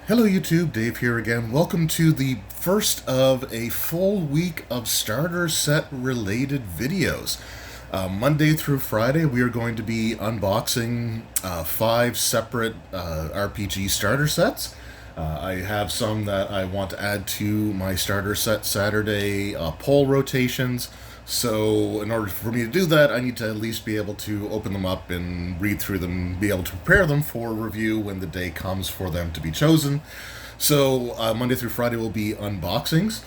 Hello YouTube, Dave here again. Welcome to the first of a full week of starter set related videos. Monday through Friday we are going to be unboxing 5 separate RPG starter sets. I have some that I want to add to my starter set Saturday poll rotations. So in order for me to do that, I need to at least be able to open them up and read through them, be able to prepare them for review when the day comes for them to be chosen. So Monday through Friday will be unboxings.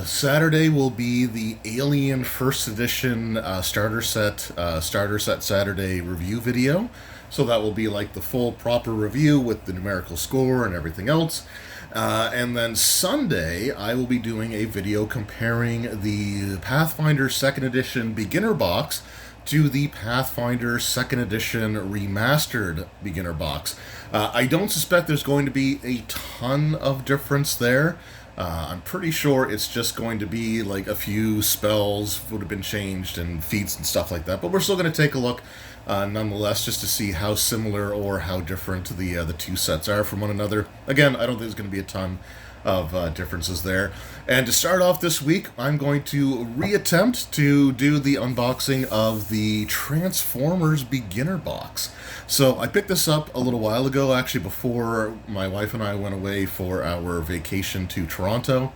Saturday will be the Alien First Edition starter set Saturday review video. So that will be like the full proper review with the numerical score and everything else. And then Sunday, I will be doing a video comparing the Pathfinder 2nd Edition Beginner Box to the Pathfinder 2nd Edition Remastered Beginner Box. I don't suspect there's going to be a ton of difference there. I'm pretty sure it's just going to be like a few spells would have been changed and feats and stuff like that. But we're still going to take a look nonetheless, just to see how similar or how different the two sets are from one another. Again, I don't think there's going to be a ton of differences there. And to start off this week, I'm going to reattempt to do the unboxing of the Transformers Beginner Box. So I picked this up a little while ago, actually before my wife and I went away for our vacation to Toronto.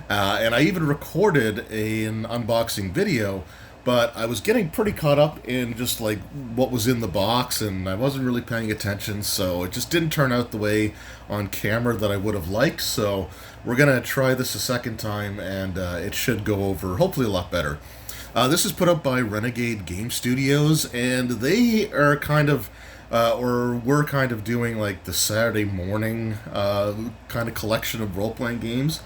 And I even recorded an unboxing video, but I was getting pretty caught up in just like what was in the box, and I wasn't really paying attention, so it just didn't turn out the way on camera that I would have liked. So we're gonna try this a second time, and it should go over hopefully a lot better. This is put up by Renegade Game Studios, and they are kind of or we're kind of doing like the Saturday morning kind of collection of role-playing games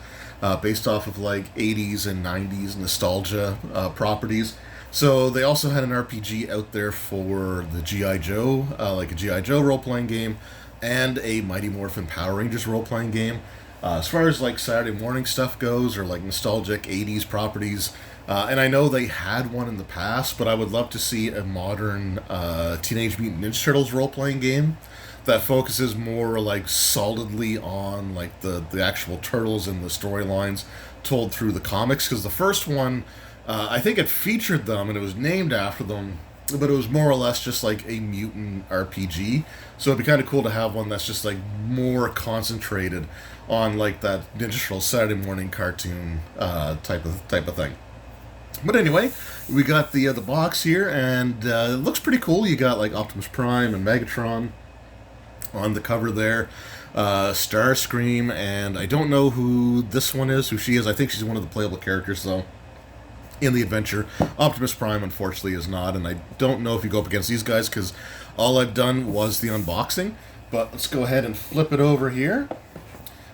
based off of like 80s and 90s nostalgia properties. So they also had an RPG out there for the G.I. Joe, like a G.I. Joe role-playing game, and a Mighty Morphin Power Rangers role-playing game. As far as like Saturday morning stuff goes, or like nostalgic 80s properties, and I know they had one in the past, but I would love to see a modern Teenage Mutant Ninja Turtles role-playing game that focuses more like solidly on like the actual turtles and the storylines told through the comics, because the first one, I think it featured them and it was named after them, but it was more or less just like a mutant RPG. So it'd be kind of cool to have one that's just like more concentrated on like that Ninja Turtles Saturday morning cartoon type of thing. But anyway, we got the box here, and it looks pretty cool. You got like Optimus Prime and Megatron on the cover there, Starscream, and I don't know who this one is, who she is. I think she's one of the playable characters though in the adventure. Optimus Prime unfortunately is not, and I don't know if you go up against these guys because all I've done was the unboxing. But let's go ahead and flip it over here.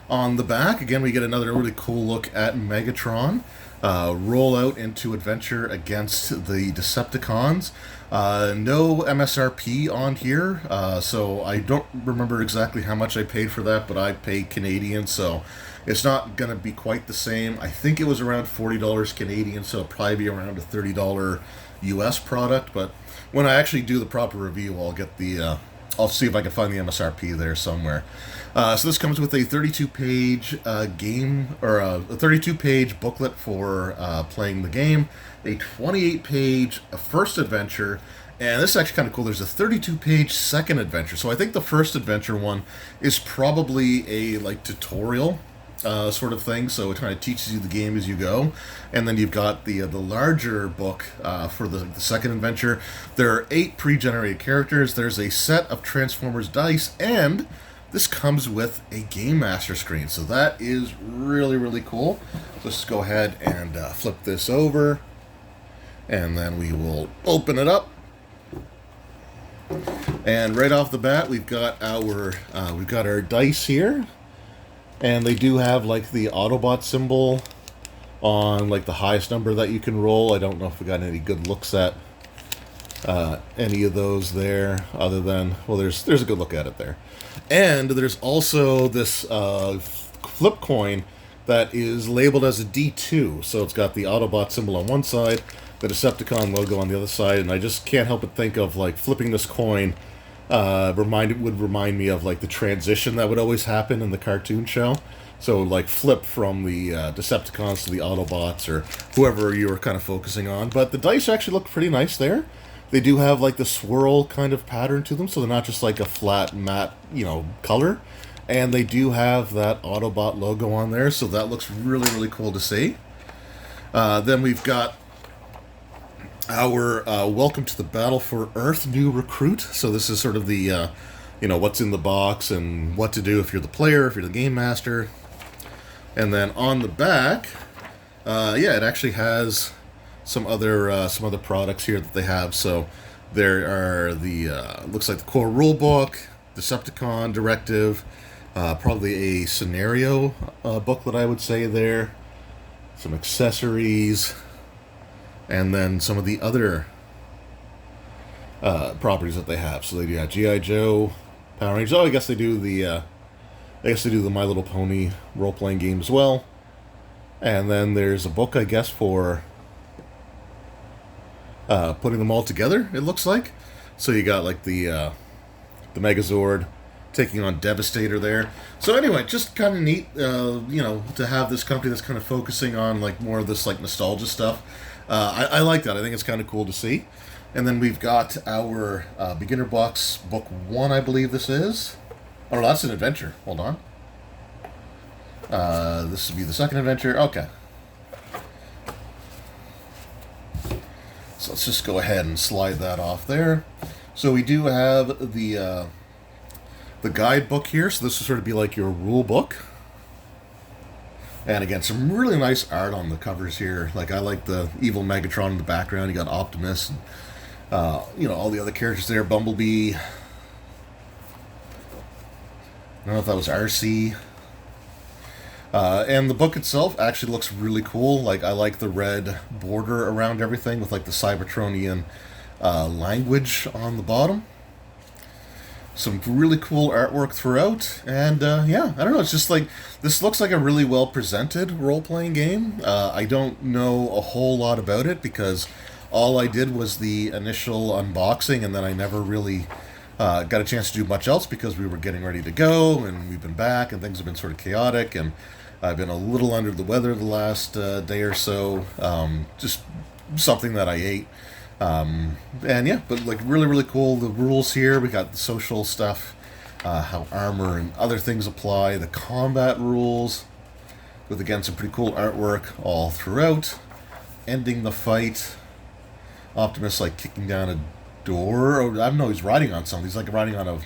On the back, again, we get another really cool look at Megatron. Roll out into adventure against the Decepticons. No MSRP on here, so I don't remember exactly how much I paid for that, but I paid Canadian, so it's not going to be quite the same. I think it was around $40 Canadian, so it'll probably be around a $30 US product, but when I actually do the proper review, I'll get the I'll see if I can find the MSRP there somewhere. So this comes with a 32-page game, or a 32-page booklet for playing the game, a 28-page first adventure, and this is actually kind of cool. There's a 32-page second adventure. So I think the first adventure one is probably a like tutorial sort of thing. So it kind of teaches you the game as you go, and then you've got the larger book for the second adventure. There are 8 pre-generated characters. There's a set of Transformers dice, and this comes with a Game Master screen. So that is really, really cool. Let's go ahead and flip this over, and then we will open it up. And right off the bat, we've got our dice here. And they do have like the Autobot symbol on like the highest number that you can roll. I don't know if we got any good looks at any of those there, other than, well, there's a good look at it there. And there's also this flip coin that is labeled as a D2. So it's got the Autobot symbol on one side, the Decepticon logo on the other side, and I just can't help but think of like flipping this coin would remind me of like the transition that would always happen in the cartoon show. So like flip from the Decepticons to the Autobots or whoever you were kind of focusing on. But the dice actually look pretty nice there. They do have like the swirl kind of pattern to them, so they're not just like a flat matte, color. And they do have that Autobot logo on there, so that looks really, really cool to see. Then we've got our Welcome to the Battle for Earth new recruit. So this is sort of the, what's in the box and what to do if you're the player, if you're the game master. And then on the back, it actually has some other products here that they have. So there are the looks like the core rulebook, Decepticon directive, probably a scenario booklet, I would say there, some accessories, and then some of the other properties that they have. So they do G.I. Joe, Power Rangers. Oh, I guess they do the My Little Pony role-playing game as well. And then there's a book, I guess, for putting them all together, it looks like. So you got like the Megazord taking on Devastator there. So anyway, just kind of neat, to have this company that's kind of focusing on like more of this like nostalgia stuff. I like that. I think it's kind of cool to see. And then we've got our beginner box book 1, I believe this is. Oh, no, that's an adventure. Hold on. This would be the second adventure. Okay. So let's just go ahead and slide that off there. So we do have the guidebook here. So this will sort of be like your rule book. And again, some really nice art on the covers here. Like, I like the evil Megatron in the background. You got Optimus and, all the other characters there. Bumblebee. I don't know if that was RC. And the book itself actually looks really cool. Like, I like the red border around everything with like the Cybertronian language on the bottom. Some really cool artwork throughout, and I don't know, it's just like, this looks like a really well presented role-playing game. I don't know a whole lot about it because all I did was the initial unboxing, and then I never really got a chance to do much else because we were getting ready to go, and we've been back, and things have been sort of chaotic, and I've been a little under the weather the last day or so, just something that I ate. But like really, really cool. The rules here, we got the social stuff, how armor and other things apply, the combat rules, with again some pretty cool artwork all throughout. Ending the fight, Optimus like kicking down a door, or I don't know, he's riding on something. He's like riding on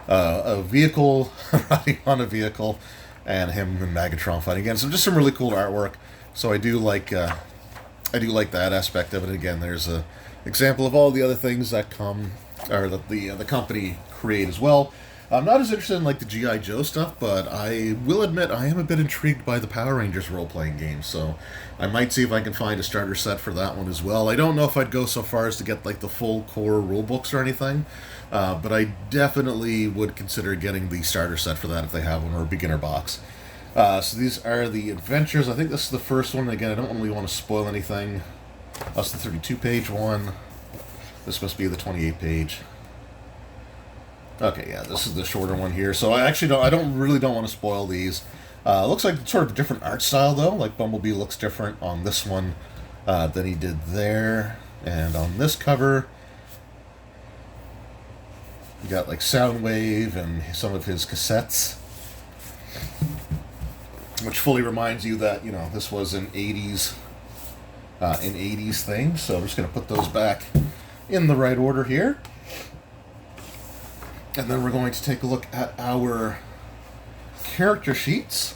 a vehicle, riding on a vehicle, and him and Megatron fighting again. So just some really cool artwork. So I do like that aspect of it. Again, there's a example of all the other things that come, or that the company create as well. I'm not as interested in like the G.I. Joe stuff, but I will admit I am a bit intrigued by the Power Rangers role-playing game, so I might see if I can find a starter set for that one as well. I don't know if I'd go so far as to get like the full core rule books or anything, but I definitely would consider getting the starter set for that if they have one, or a beginner box. So these are the adventures. I think this is the first one. Again, I don't really want to spoil anything. That's the 32-page one. This must be the 28-page. Okay, yeah, this is the shorter one here. So I actually don't want to spoil these. Looks like sort of a different art style though. Like Bumblebee looks different on this one than he did there, and on this cover, you got like Soundwave and some of his cassettes, which fully reminds you that this was an 80s thing. So I'm just going to put those back in the right order here. And then we're going to take a look at our character sheets.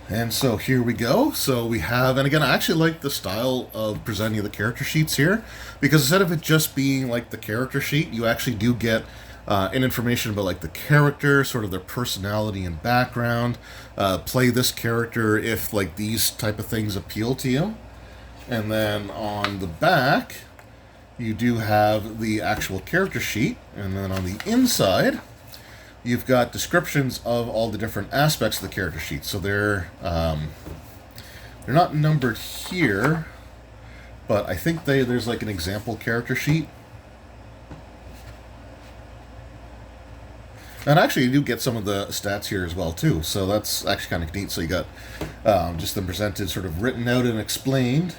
And so here we go. So we have, and again, I actually like the style of presenting the character sheets here, because instead of it just being like the character sheet, you actually do get information about like the character, sort of their personality and background. Play this character if like these type of things appeal to you. And then on the back, you do have the actual character sheet, and then on the inside, you've got descriptions of all the different aspects of the character sheet. So they're not numbered here, but I think there's like an example character sheet. And actually, you do get some of the stats here as well, too. So that's actually kind of neat. So you got just them presented, sort of written out and explained.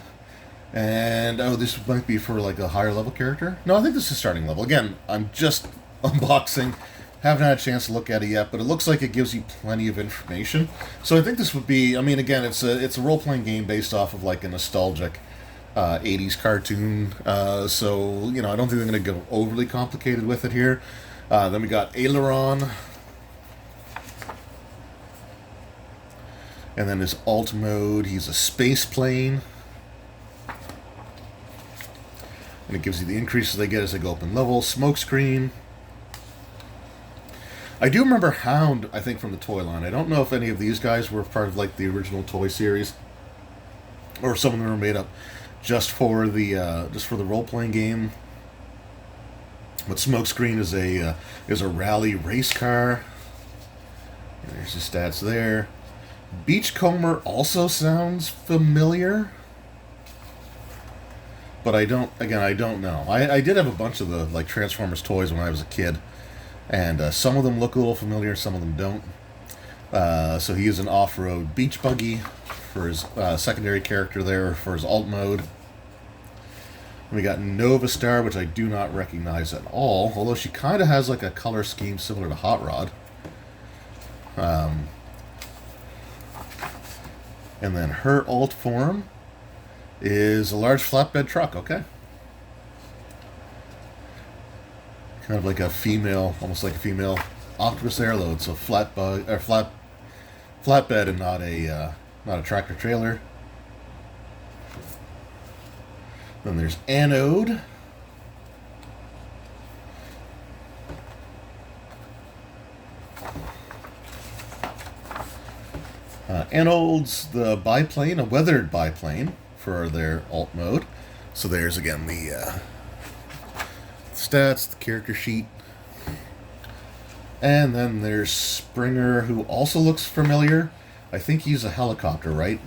And, oh, this might be for like a higher level character. No, I think this is starting level. Again, I'm just unboxing. Haven't had a chance to look at it yet, but it looks like it gives you plenty of information. So I think this would be, I mean, again, it's a role-playing game based off of like a nostalgic 80s cartoon. So, you know, I don't think they're going to go overly complicated with it here. Then we got Aileron. And then his alt mode, he's a space plane. And it gives you the increases they get as they go up in level. Smokescreen. I do remember Hound, I think, from the toy line. I don't know if any of these guys were part of like the original toy series, or some of them were made up just for the role-playing game. But Smokescreen is a rally race car. And there's the stats there. Beachcomber also sounds familiar, but I don't know. I did have a bunch of the like Transformers toys when I was a kid, and some of them look a little familiar, some of them don't. So he is an off-road beach buggy for his secondary character there, for his alt mode. We got Nova Star, which I do not recognize at all, although she kind of has like a color scheme similar to Hot Rod. And then her alt form is a large flatbed truck, okay. Kind of like a female, almost like a female Optimus airload, so flatbed and not a tractor trailer. Then there's Anode. Anode's the biplane, a weathered biplane for their alt mode. So there's again the stats, the character sheet. And then there's Springer, who also looks familiar. I think he's a helicopter, right?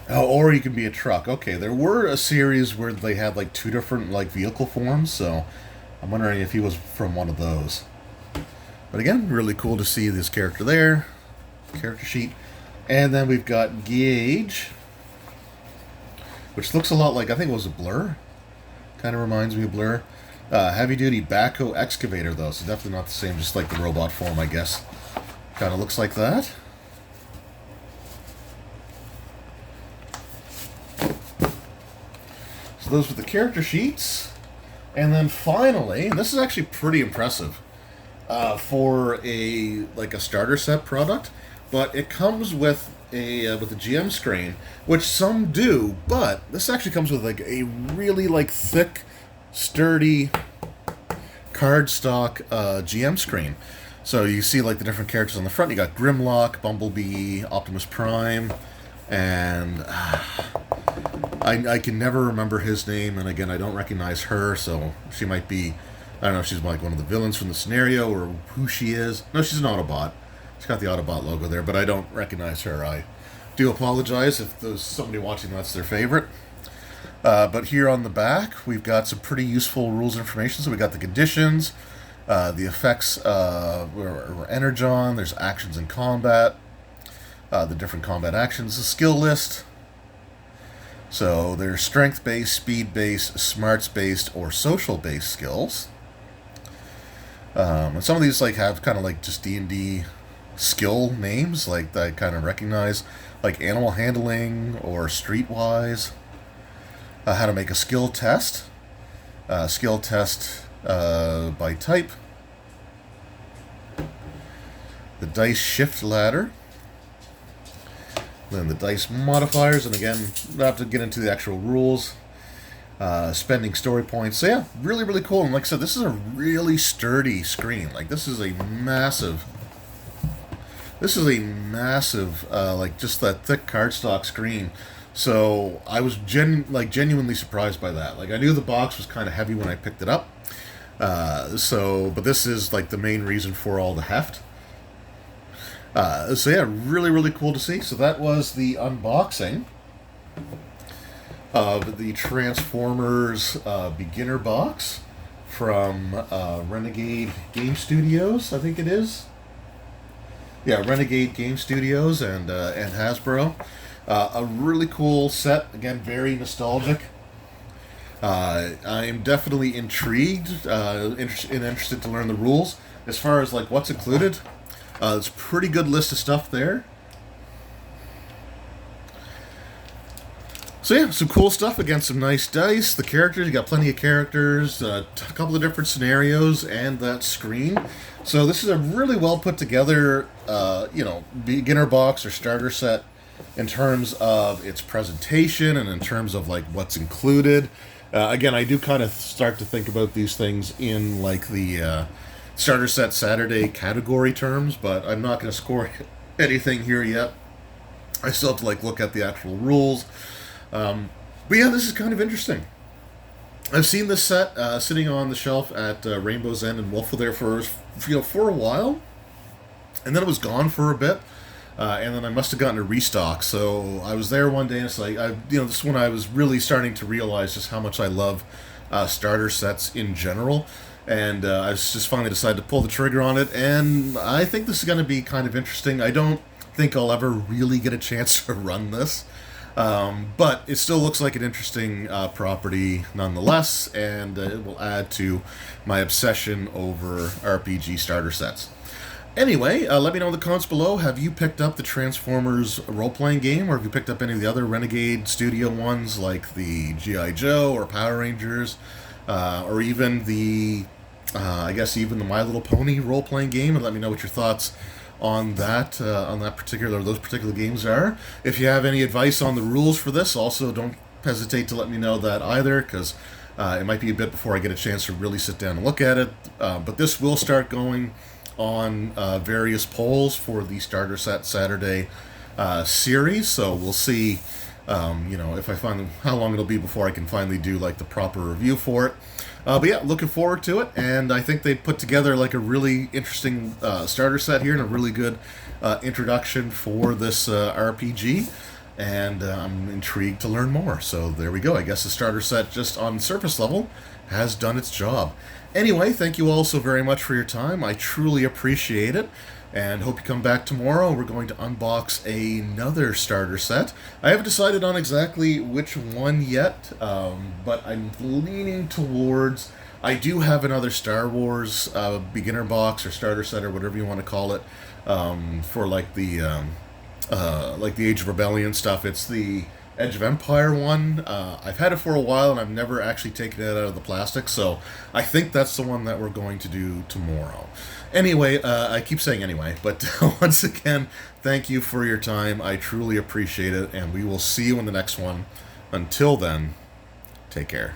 Oh, or he can be a truck. Okay, there were a series where they had like two different like vehicle forms, so I'm wondering if he was from one of those. But again, really cool to see this character there. Character sheet. And then we've got Gauge, which looks a lot like, I think it was a Blur. Kind of reminds me of Blur. Heavy duty backhoe excavator though, so definitely not the same, just like the robot form, I guess. Kind of looks like that. So those were the character sheets. And then finally, and this is actually pretty impressive for a starter set product, but it comes with a GM screen, which some do, but this actually comes with like a really like thick, sturdy cardstock GM screen. So you see like the different characters on the front. You got Grimlock, Bumblebee, Optimus Prime, and I can never remember his name, and again, I don't recognize her, so she might be, I don't know if she's like one of the villains from the scenario, or who she is. No, she's an Autobot. She's got the Autobot logo there, but I don't recognize her. I do apologize if there's somebody watching that's their favorite. But here on the back, we've got some pretty useful rules and information. So we got the conditions, the effects were Energon, there's actions in combat, the different combat actions, the skill list. So there's strength-based, speed-based, smarts-based, or social-based skills. And some of these like have kind of like just D&D skill names, like that I kind of recognize, like animal handling or streetwise. How to make a skill test. Skill test by type. The dice shift ladder. Then the dice modifiers, and again, not have to get into the actual rules. Spending story points. So yeah, really, really cool. And like I said, this is a really sturdy screen. Like this is a massive, like just that thick cardstock screen. So I was genuinely surprised by that. Like I knew the box was kind of heavy when I picked it up. But this is like the main reason for all the heft. So yeah, really, really cool to see. So that was the unboxing of the Transformers beginner box from Renegade Game Studios, I think it is. Yeah, Renegade Game Studios and Hasbro. A really cool set. Again, very nostalgic. I am definitely intrigued, interested to learn the rules. As far as like what's included, it's a pretty good list of stuff there. So yeah, some cool stuff. Again, some nice dice. The characters, you got plenty of characters, a couple of different scenarios, and that screen. So this is a really well put together, beginner box or starter set in terms of its presentation and in terms of like what's included. Again, I do kind of start to think about these things in like the starter set Saturday category terms, but I'm not going to score anything here yet. I still have to like look at the actual rules. But yeah, this is kind of interesting. I've seen this set sitting on the shelf at Rainbow's End and Wolfville there for a while, and then it was gone for a bit, and then I must have gotten a restock. So I was there one day, and it's like this is when I was really starting to realize just how much I love starter sets in general, and I just finally decided to pull the trigger on it, and I think this is going to be kind of interesting. I don't think I'll ever really get a chance to run this. But it still looks like an interesting property nonetheless, and it will add to my obsession over RPG starter sets. Anyway, let me know in the comments below, have you picked up the Transformers role-playing game, or have you picked up any of the other Renegade Studio ones, like the G.I. Joe or Power Rangers, or even the My Little Pony role-playing game, and let me know what your thoughts on those particular games are. If you have any advice on the rules for this, also don't hesitate to let me know that either, because it might be a bit before I get a chance to really sit down and look at it. But this will start going on various polls for the Starter Set Saturday series, so we'll see if I find how long it'll be before I can finally do like the proper review for it. But yeah, looking forward to it, and I think they put together like a really interesting starter set here and a really good introduction for this RPG, and I'm intrigued to learn more. So there we go. I guess the starter set, just on surface level, has done its job. Anyway, thank you all so very much for your time. I truly appreciate it, and hope you come back tomorrow. We're going to unbox another starter set. I haven't decided on exactly which one yet, but I'm leaning towards... I do have another Star Wars beginner box or starter set or whatever you want to call it, for like the Age of Rebellion stuff. It's the Edge of Empire one. I've had it for a while, and I've never actually taken it out of the plastic, so I think that's the one that we're going to do tomorrow. Anyway, I keep saying anyway, but once again, thank you for your time. I truly appreciate it, and we will see you in the next one. Until then, take care.